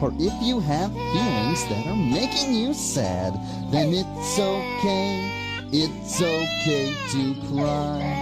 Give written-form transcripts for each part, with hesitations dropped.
or if you have feelings that are making you sad, then it's okay to cry.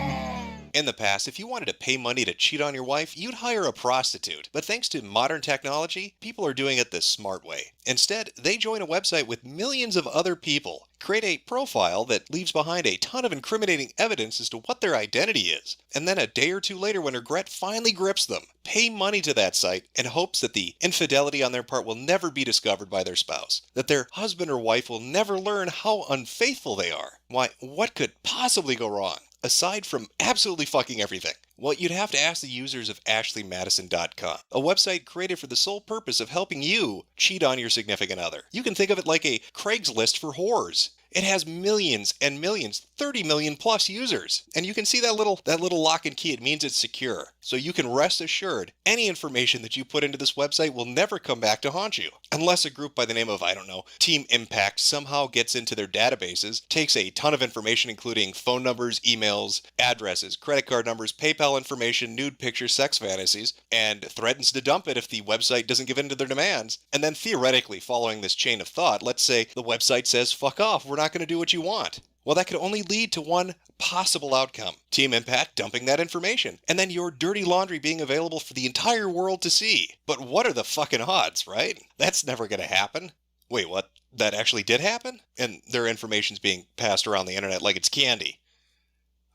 In the past, if you wanted to pay money to cheat on your wife, you'd hire a prostitute. But thanks to modern technology, people are doing it the smart way. Instead, they join a website with millions of other people, create a profile that leaves behind a ton of incriminating evidence as to what their identity is, and then a day or two later when regret finally grips them, pay money to that site in hopes that the infidelity on their part will never be discovered by their spouse, that their husband or wife will never learn how unfaithful they are. Why, what could possibly go wrong? Aside from absolutely fucking everything. Well, you'd have to ask the users of AshleyMadison.com, a website created for the sole purpose of helping you cheat on your significant other. You can think of it like a Craigslist for whores. It has millions and millions, 30 million plus users. And you can see that little lock and key. It means it's secure. So you can rest assured any information that you put into this website will never come back to haunt you. Unless a group by the name of, I don't know, Team Impact somehow gets into their databases, takes a ton of information including phone numbers, emails, addresses, credit card numbers, PayPal information, nude pictures, sex fantasies, and threatens to dump it if the website doesn't give in to their demands. And then theoretically, following this chain of thought, let's say the website says, fuck off, we're not going to do what you want. Well, that could only lead to one possible outcome. Team Impact dumping that information, and then your dirty laundry being available for the entire world to see. But what are the fucking odds, right? That's never going to happen. Wait, what? That actually did happen? And their information's being passed around the internet like it's candy.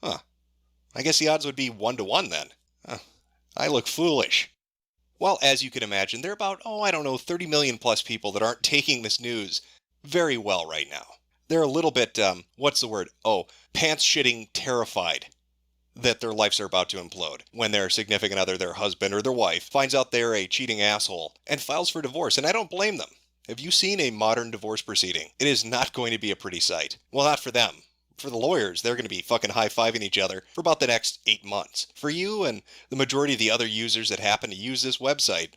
Huh. I guess the odds would be 1 to 1 then. I look foolish. Well, as you can imagine, there are about, 30 million plus people that aren't taking this news very well right now. They're a little bit, pants-shitting terrified that their lives are about to implode when their significant other, their husband or their wife, finds out they're a cheating asshole and files for divorce, and I don't blame them. Have you seen a modern divorce proceeding? It is not going to be a pretty sight. Well, not for them. For the lawyers, they're going to be fucking high-fiving each other for about the next 8 months. For you and the majority of the other users that happen to use this website,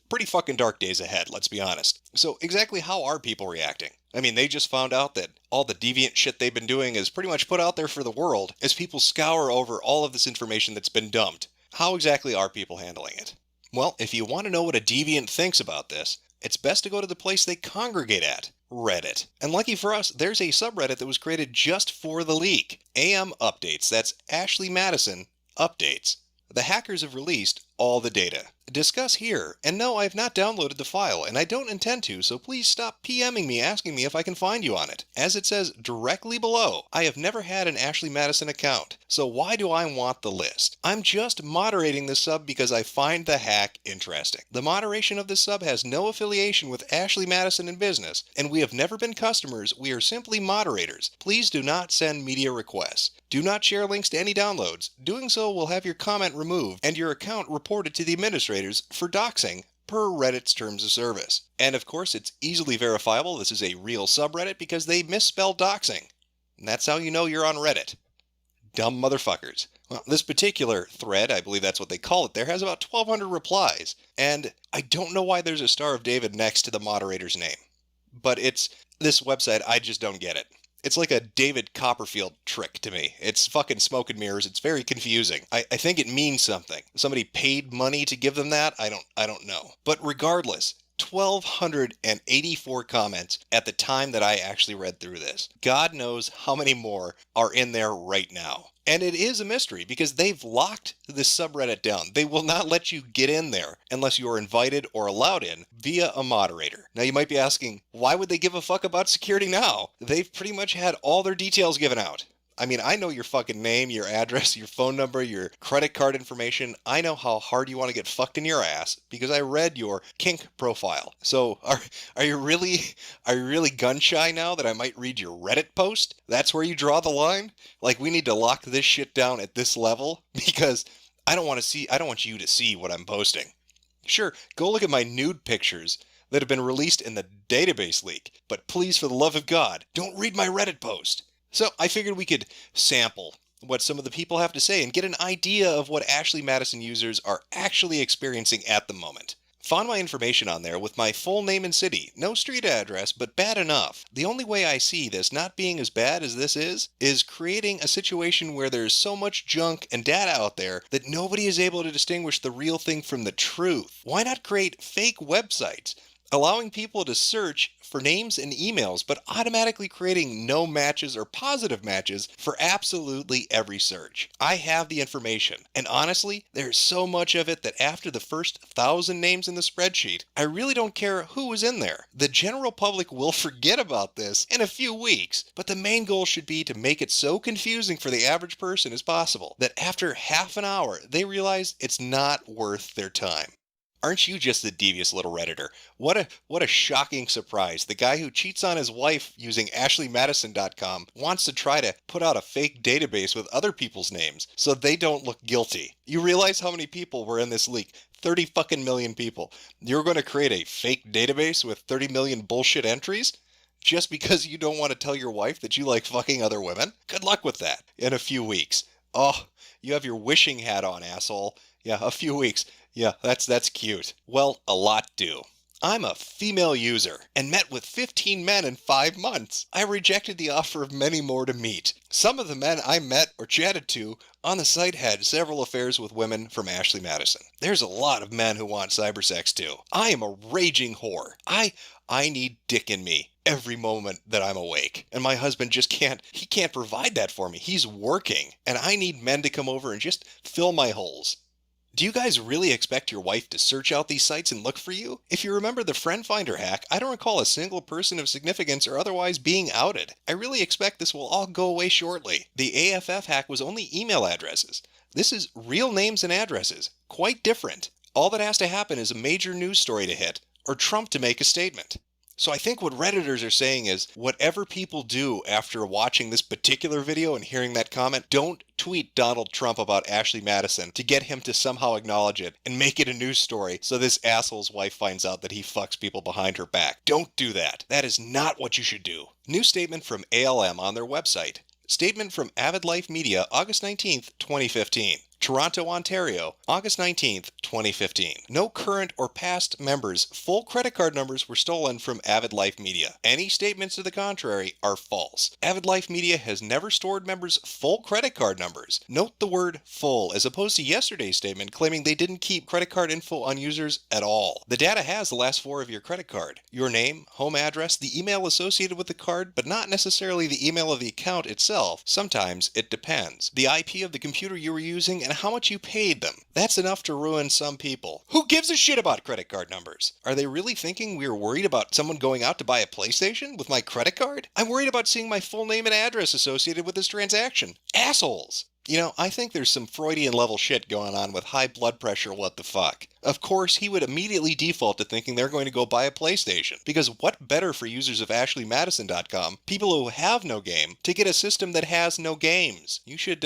pretty fucking dark days ahead, let's be honest. So exactly how are people reacting? I mean, they just found out that all the deviant shit they've been doing is pretty much put out there for the world as people scour over all of this information that's been dumped. How exactly are people handling it? Well, if you want to know what a deviant thinks about this, it's best to go to the place they congregate at, Reddit. And lucky for us, there's a subreddit that was created just for the leak. AM Updates, that's Ashley Madison Updates. The hackers have released all the data. Discuss here. And no, I have not downloaded the file, and I don't intend to, so please stop PMing me asking me if I can find you on it. As it says directly below, I have never had an Ashley Madison account, so why do I want the list? I'm just moderating this sub because I find the hack interesting. The moderation of this sub has no affiliation with Ashley Madison in business, and we have never been customers, we are simply moderators. Please do not send media requests. Do not share links to any downloads. Doing so will have your comment removed and your account reported to the administrators for doxing per Reddit's terms of service. And of course, it's easily verifiable this is a real subreddit because they misspell doxing. And that's how you know you're on Reddit. Dumb motherfuckers. Well, this particular thread, I believe that's what they call it there, has about 1,200 replies. And I don't know why there's a Star of David next to the moderator's name. But it's this website, I just don't get it. It's like a David Copperfield trick to me. It's fucking smoke and mirrors. It's very confusing. I think it means something. Somebody paid money to give them that? I don't know. But regardless, 1,284 comments at the time that I actually read through this. God knows how many more are in there right now. And it is a mystery because they've locked this subreddit down. They will not let you get in there unless you are invited or allowed in via a moderator. Now you might be asking, why would they give a fuck about security now? They've pretty much had all their details given out. I mean, I know your fucking name, your address, your phone number, your credit card information. I know how hard you want to get fucked in your ass because I read your kink profile. So are you really gun shy now that I might read your Reddit post? That's where you draw the line? Like, we need to lock this shit down at this level because I don't want you to see what I'm posting. Sure, go look at my nude pictures that have been released in the database leak, but please, for the love of God, don't read my Reddit post. So I figured we could sample what some of the people have to say and get an idea of what Ashley Madison users are actually experiencing at the moment. Found my information on there with my full name and city, no street address, but bad enough. The only way I see this not being as bad as this is creating a situation where there's so much junk and data out there that nobody is able to distinguish the real thing from the truth. Why not create fake websites? allowing people to search for names and emails, but automatically creating no matches or positive matches for absolutely every search. I have the information, and honestly, there's so much of it that after the first 1,000 names in the spreadsheet, I really don't care who was in there. The general public will forget about this in a few weeks, but the main goal should be to make it so confusing for the average person as possible that after half an hour, they realize it's not worth their time. Aren't you just the devious little Redditor? What a shocking surprise. The guy who cheats on his wife using ashleymadison.com wants to try to put out a fake database with other people's names so they don't look guilty. You realize how many people were in this leak? 30 fucking million people. You're going to create a fake database with 30 million bullshit entries? Just because you don't want to tell your wife that you like fucking other women? Good luck with that in a few weeks. Oh, you have your wishing hat on, asshole. Yeah, a few weeks. Yeah, that's cute. Well, a lot do. I'm a female user and met with 15 men in 5 months. I rejected the offer of many more to meet. Some of the men I met or chatted to on the site had several affairs with women from Ashley Madison. There's a lot of men who want cybersex too. I am a raging whore. I need dick in me every moment that I'm awake. And my husband just can't provide that for me. He's working. And I need men to come over and just fill my holes. Do you guys really expect your wife to search out these sites and look for you? If you remember the Friend Finder hack, I don't recall a single person of significance or otherwise being outed. I really expect this will all go away shortly. The AFF hack was only email addresses. This is real names and addresses. Quite different. All that has to happen is a major news story to hit, or Trump to make a statement. So I think what Redditors are saying is, whatever people do after watching this particular video and hearing that comment, don't tweet Donald Trump about Ashley Madison to get him to somehow acknowledge it and make it a news story so this asshole's wife finds out that he fucks people behind her back. Don't do that. That is not what you should do. New statement from ALM on their website. Statement from Avid Life Media, August 19th, 2015. Toronto, Ontario, August 19th, 2015. No current or past members' full credit card numbers were stolen from Avid Life Media. Any statements to the contrary are false. Avid Life Media has never stored members' full credit card numbers. Note the word full as opposed to yesterday's statement claiming they didn't keep credit card info on users at all. The data has the last 4 of your credit card, your name, home address, the email associated with the card, but not necessarily the email of the account itself. Sometimes it depends. The IP of the computer you were using and how much you paid them. That's enough to ruin some people. Who gives a shit about credit card numbers? Are they really thinking we are worried about someone going out to buy a PlayStation with my credit card? I'm worried about seeing my full name and address associated with this transaction. Assholes! You know, I think there's some Freudian level shit going on with high blood pressure, what the fuck. Of course, he would immediately default to thinking they're going to go buy a PlayStation. Because what better for users of AshleyMadison.com, people who have no game, to get a system that has no games? You should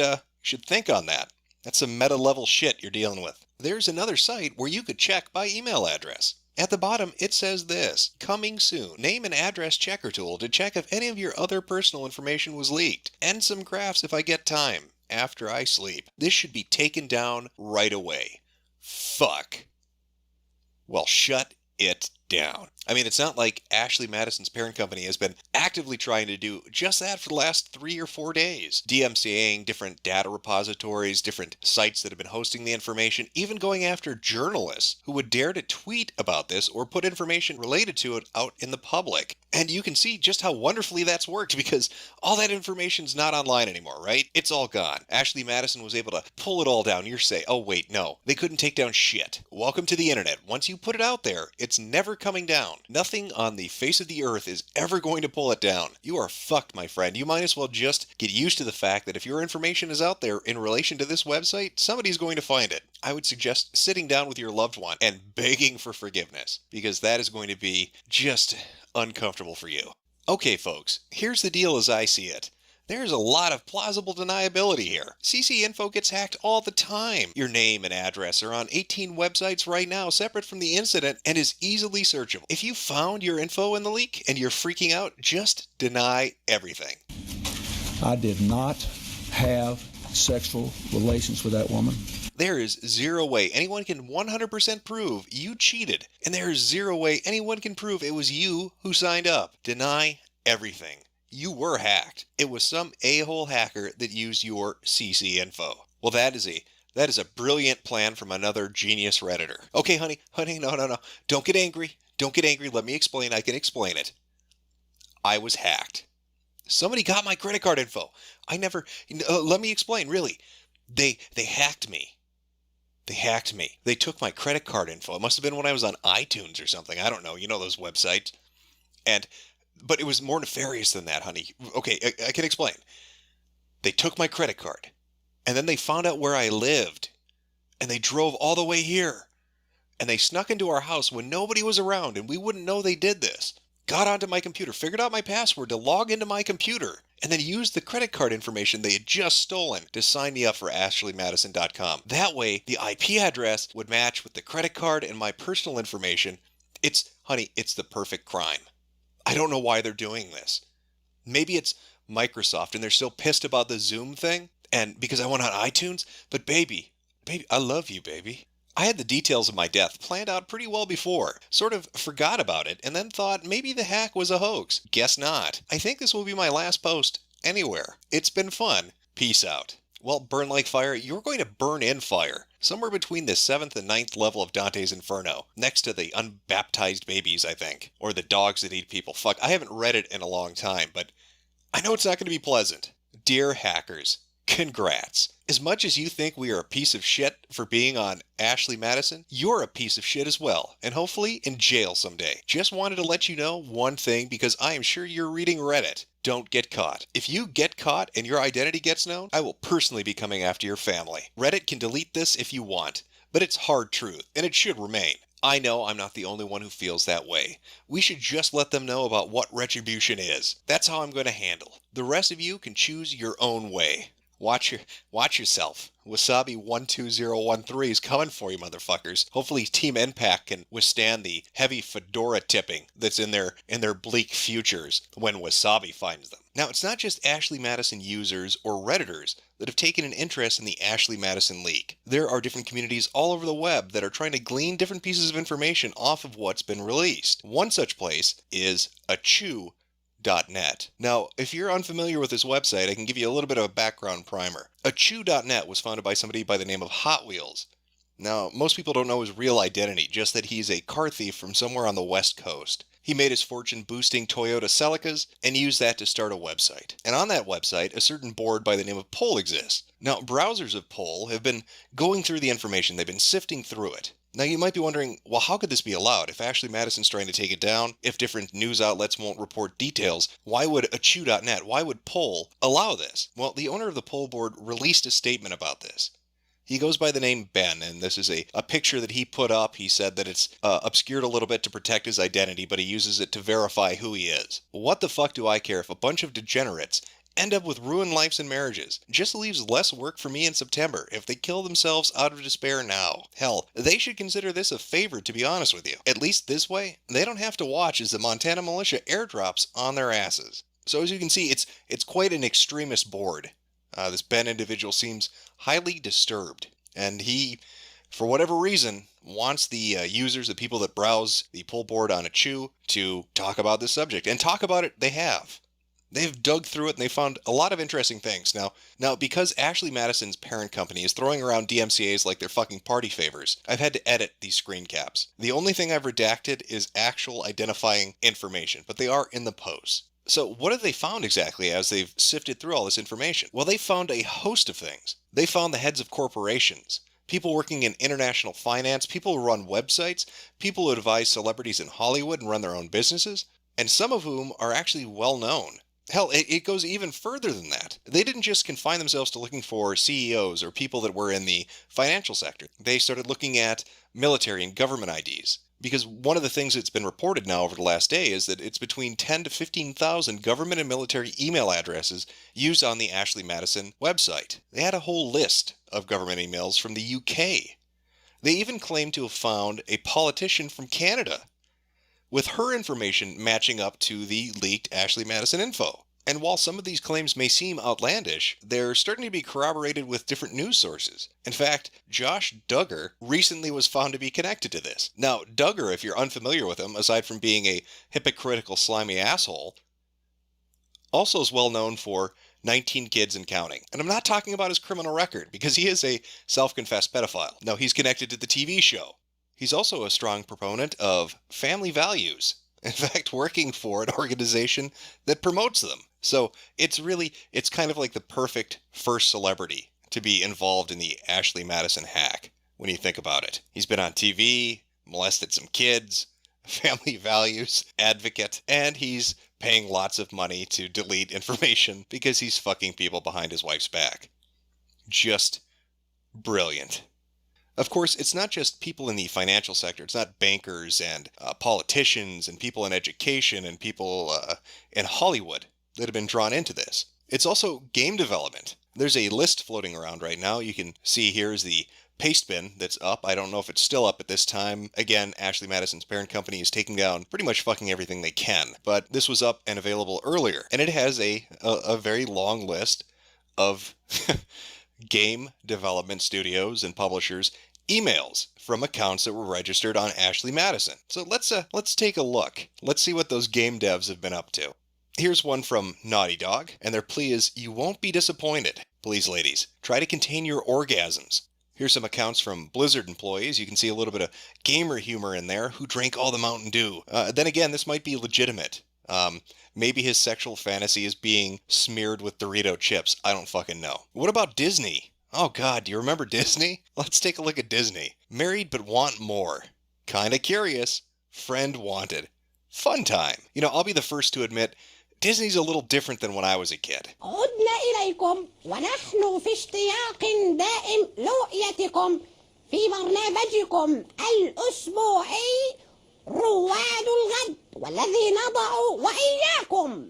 think on that. That's some meta level shit you're dealing with. There's another site where you could check by email address. At the bottom, it says this, coming soon. Name and address checker tool to check if any of your other personal information was leaked. And some graphs if I get time, after I sleep. This should be taken down right away. Fuck. Well, shut it down. I mean, it's not like Ashley Madison's parent company has been actively trying to do just that for the last 3 or 4 days. DMCAing different data repositories, different sites that have been hosting the information, even going after journalists who would dare to tweet about this or put information related to it out in the public. And you can see just how wonderfully that's worked because all that information's not online anymore, right? It's all gone. Ashley Madison was able to pull it all down. You're saying, oh wait, no, they couldn't take down shit. Welcome to the internet. Once you put it out there, it's never coming down. Nothing on the face of the earth is ever going to pull it down. You are fucked, my friend. You might as well just get used to the fact that if your information is out there in relation to this website, somebody's going to find it. I would suggest sitting down with your loved one and begging for forgiveness, because that is going to be just uncomfortable for you. Okay, folks, here's the deal as I see it. There's a lot of plausible deniability here. CC info gets hacked all the time. Your name and address are on 18 websites right now separate from the incident and is easily searchable. If you found your info in the leak and you're freaking out, just deny everything. I did not have sexual relations with that woman. There is zero way anyone can 100% prove you cheated, and there is zero way anyone can prove it was you who signed up. Deny everything. You were hacked. It was some a-hole hacker that used your CC info. Well, that is a brilliant plan from another genius Redditor. Okay, honey, no. Don't get angry. Don't get angry. Let me explain. I can explain it. I was hacked. Somebody got my credit card info. I never. Let me explain. Really, they hacked me. They hacked me. They took my credit card info. It must have been when I was on iTunes or something. I don't know. You know those websites. But it was more nefarious than that, honey. Okay, I can explain. They took my credit card, and then they found out where I lived, and they drove all the way here, and they snuck into our house when nobody was around, and we wouldn't know they did this. Got onto my computer, figured out my password to log into my computer, and then used the credit card information they had just stolen to sign me up for AshleyMadison.com. That way, the IP address would match with the credit card and my personal information. Honey, it's the perfect crime. I don't know why they're doing this. Maybe it's Microsoft and they're still pissed about the Zoom thing, and because I went on iTunes, but baby, I love you, baby. I had the details of my death planned out pretty well before, sort of forgot about it, and then thought maybe the hack was a hoax. Guess not. I think this will be my last post anywhere. It's been fun. Peace out. Well, burn like fire, you're going to burn in fire. Somewhere between the 7th and 9th level of Dante's Inferno. Next to the unbaptized babies, I think. Or the dogs that eat people. Fuck, I haven't read it in a long time, but I know it's not going to be pleasant. Dear hackers, congrats. As much as you think we are a piece of shit for being on Ashley Madison, you're a piece of shit as well, and hopefully in jail someday. Just wanted to let you know one thing because I am sure you're reading Reddit. Don't get caught. If you get caught and your identity gets known, I will personally be coming after your family. Reddit can delete this if you want, but it's hard truth, and it should remain. I know I'm not the only one who feels that way. We should just let them know about what retribution is. That's how I'm going to handle. The rest of you can choose your own way. Watch yourself. Wasabi12013 is coming for you, motherfuckers. Hopefully Team NPAC can withstand the heavy fedora tipping that's in their bleak futures when Wasabi finds them. Now, it's not just Ashley Madison users or Redditors that have taken an interest in the Ashley Madison leak. There are different communities all over the web that are trying to glean different pieces of information off of what's been released. One such place is Achew.net. Now, if you're unfamiliar with this website, I can give you a little bit of a background primer. Achew.net was founded by somebody by the name of Hot Wheels. Now, most people don't know his real identity, just that he's a car thief from somewhere on the West Coast. He made his fortune boosting Toyota Celicas and used that to start a website. And on that website, a certain board by the name of Poll exists. Now, browsers of Poll have been going through the information. They've been sifting through it. Now, you might be wondering, well, how could this be allowed? If Ashley Madison's trying to take it down, if different news outlets won't report details, why would Achew.net, why would Poll allow this? Well, the owner of the Poll board released a statement about this. He goes by the name Ben, and this is a picture that he put up. He said that it's obscured a little bit to protect his identity, but he uses it to verify who he is. What the fuck do I care if a bunch of degenerates end up with ruined lives and marriages? Just leaves less work for me in September if they kill themselves out of despair now. Hell, they should consider this a favor, to be honest with you. At least this way, they don't have to watch as the Montana militia airdrops on their asses. So as you can see, it's quite an extremist board. This Ben individual seems highly disturbed, and he, for whatever reason, wants the users, the people that browse the poll board on Achew, to talk about this subject. And talk about it they have. They've dug through it and they found a lot of interesting things. Now, because Ashley Madison's parent company is throwing around DMCAs like they're fucking party favors, I've had to edit these screen caps. The only thing I've redacted is actual identifying information, but they are in the post. So what have they found exactly as they've sifted through all this information? Well, they found a host of things. They found the heads of corporations, people working in international finance, people who run websites, people who advise celebrities in Hollywood and run their own businesses, and some of whom are actually well known. Hell, it goes even further than that. They didn't just confine themselves to looking for CEOs or people that were in the financial sector. They started looking at military and government IDs. Because one of the things that's been reported now over the last day is that it's between 10 to 15,000 government and military email addresses used on the Ashley Madison website. They had a whole list of government emails from the UK. They even claimed to have found a politician from Canada, with her information matching up to the leaked Ashley Madison info. And while some of these claims may seem outlandish, they're starting to be corroborated with different news sources. In fact, Josh Duggar recently was found to be connected to this. Now, Duggar, if you're unfamiliar with him, aside from being a hypocritical, slimy asshole, also is well known for 19 kids and counting. And I'm not talking about his criminal record, because he is a self-confessed pedophile. No, he's connected to the TV show He's also a strong proponent of family values. In fact, working for an organization that promotes them. So it's kind of like the perfect first celebrity to be involved in the Ashley Madison hack when you think about it. He's been on TV, molested some kids, family values advocate, and he's paying lots of money to delete information because he's fucking people behind his wife's back. Just brilliant. Of course, it's not just people in the financial sector. It's not bankers and politicians and people in education and people in Hollywood that have been drawn into this. It's also game development. There's a list floating around right now. You can see here is the paste bin that's up. I don't know if it's still up at this time. Again, Ashley Madison's parent company is taking down pretty much fucking everything they can. But this was up and available earlier. And it has a very long list of game development studios and publishers emails from accounts that were registered on Ashley Madison. So let's take a look. Let's see what those game devs have been up to. Here's one from Naughty Dog, and their plea is, "You won't be disappointed. Please, ladies, try to contain your orgasms." Here's some accounts from Blizzard employees. You can see a little bit of gamer humor in there. Who drank all the Mountain Dew? Then again, this might be legitimate. Maybe his sexual fantasy is being smeared with Dorito chips. I don't fucking know. What about Disney? Oh God, do you remember Disney? Let's take a look at Disney. Married but want more. Kinda curious. Friend wanted. Fun time. You know, I'll be the first to admit, Disney's a little different than when I was a kid. عدنا إليكم ونحن في اشتياق دائم لرؤيتكم في برنامجكم الأسبوعي رواد الغد والذي نضع وإياكم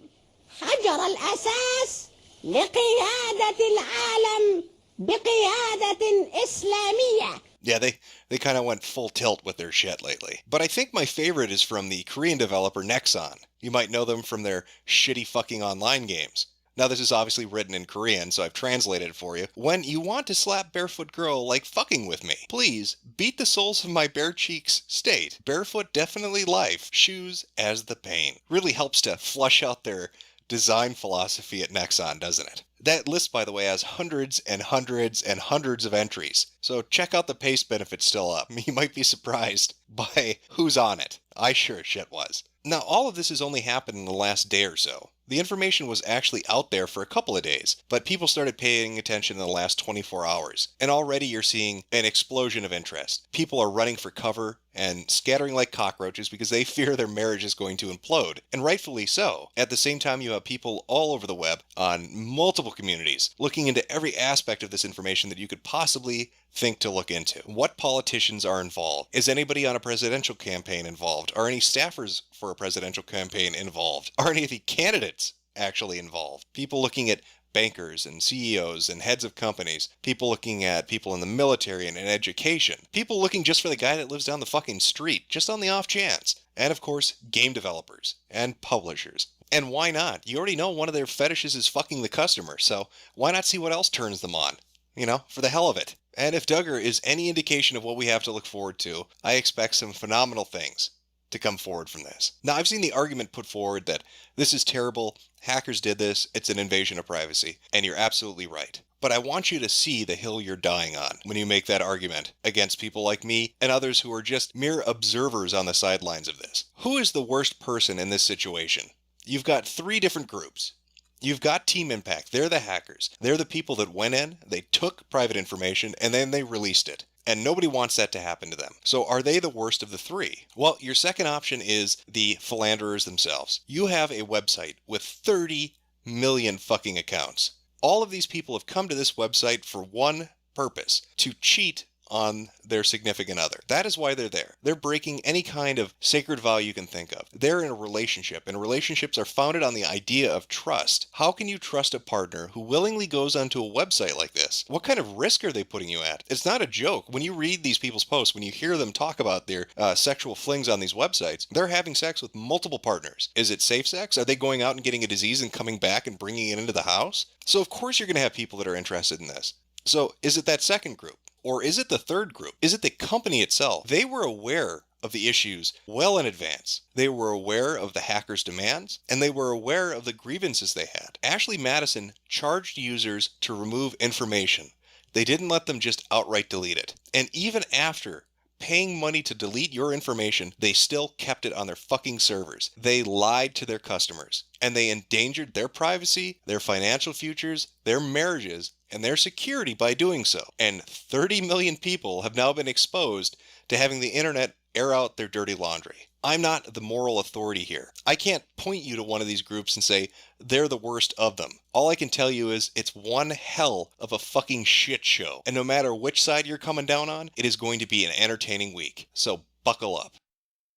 حجر الأساس لقيادة العالم بقيادة إسلامية. Yeah, they kind of went full tilt with their shit lately. But I think my favorite is from the Korean developer Nexon. You might know them from their shitty fucking online games. Now this is obviously written in Korean, so I've translated it for you. When you want to slap barefoot girl like fucking with me, please beat the soles of my bare cheeks state. Barefoot definitely life. Shoes as the pain. Really helps to flush out their design philosophy at Nexon, doesn't it? That list, by the way, has hundreds and hundreds and hundreds of entries. So check out the paste bin if it's still up. You might be surprised by who's on it. I sure as shit was. Now, all of this has only happened in the last day or so. The information was actually out there for a couple of days, but people started paying attention in the last 24 hours. And already you're seeing an explosion of interest. People are running for cover and scattering like cockroaches because they fear their marriage is going to implode. And rightfully so. At the same time, you have people all over the web on multiple communities looking into every aspect of this information that you could possibly think to look into. What politicians are involved? Is anybody on a presidential campaign involved? Are any staffers for a presidential campaign involved? Are any of the candidates actually involved? People looking at bankers and CEOs and heads of companies, people looking at people in the military and in education, people looking just for the guy that lives down the fucking street, just on the off chance. And of course, game developers and publishers. And why not? You already know one of their fetishes is fucking the customer, so why not see what else turns them on? You know, for the hell of it. And if Duggar is any indication of what we have to look forward to, I expect some phenomenal things to come forward from this. Now, I've seen the argument put forward that this is terrible, hackers did this, it's an invasion of privacy, and you're absolutely right. But I want you to see the hill you're dying on when you make that argument against people like me and others who are just mere observers on the sidelines of this. Who is the worst person in this situation? You've got three different groups. You've got Team Impact. They're the hackers. They're the people that went in, they took private information, and then they released it. And nobody wants that to happen to them. So are they the worst of the three? Well, your second option is the philanderers themselves. You have a website with 30 million fucking accounts. All of these people have come to this website for one purpose: to cheat on their significant other. That is why they're there. They're breaking any kind of sacred vow you can think of. They're in a relationship, and relationships are founded on the idea of trust. How can you trust a partner who willingly goes onto a website like this? What kind of risk are they putting you at? It's not a joke. When you read these people's posts, when you hear them talk about their sexual flings on these websites, they're having sex with multiple partners. Is it safe sex? Are they going out and getting a disease and coming back and bringing it into the house? So of course you're going to have people that are interested in this. So is it that second group? Or is it the third group? Is it the company itself? They were aware of the issues well in advance. They were aware of the hackers' demands, and they were aware of the grievances they had. Ashley Madison charged users to remove information. They didn't let them just outright delete it. And even after paying money to delete your information, they still kept it on their fucking servers. They lied to their customers, and they endangered their privacy, their financial futures, their marriages, and their security by doing so. And 30 million people have now been exposed to having the internet air out their dirty laundry. I'm not the moral authority here. I can't point you to one of these groups and say they're the worst of them. All I can tell you is it's one hell of a fucking shit show. And no matter which side you're coming down on, it is going to be an entertaining week. So buckle up.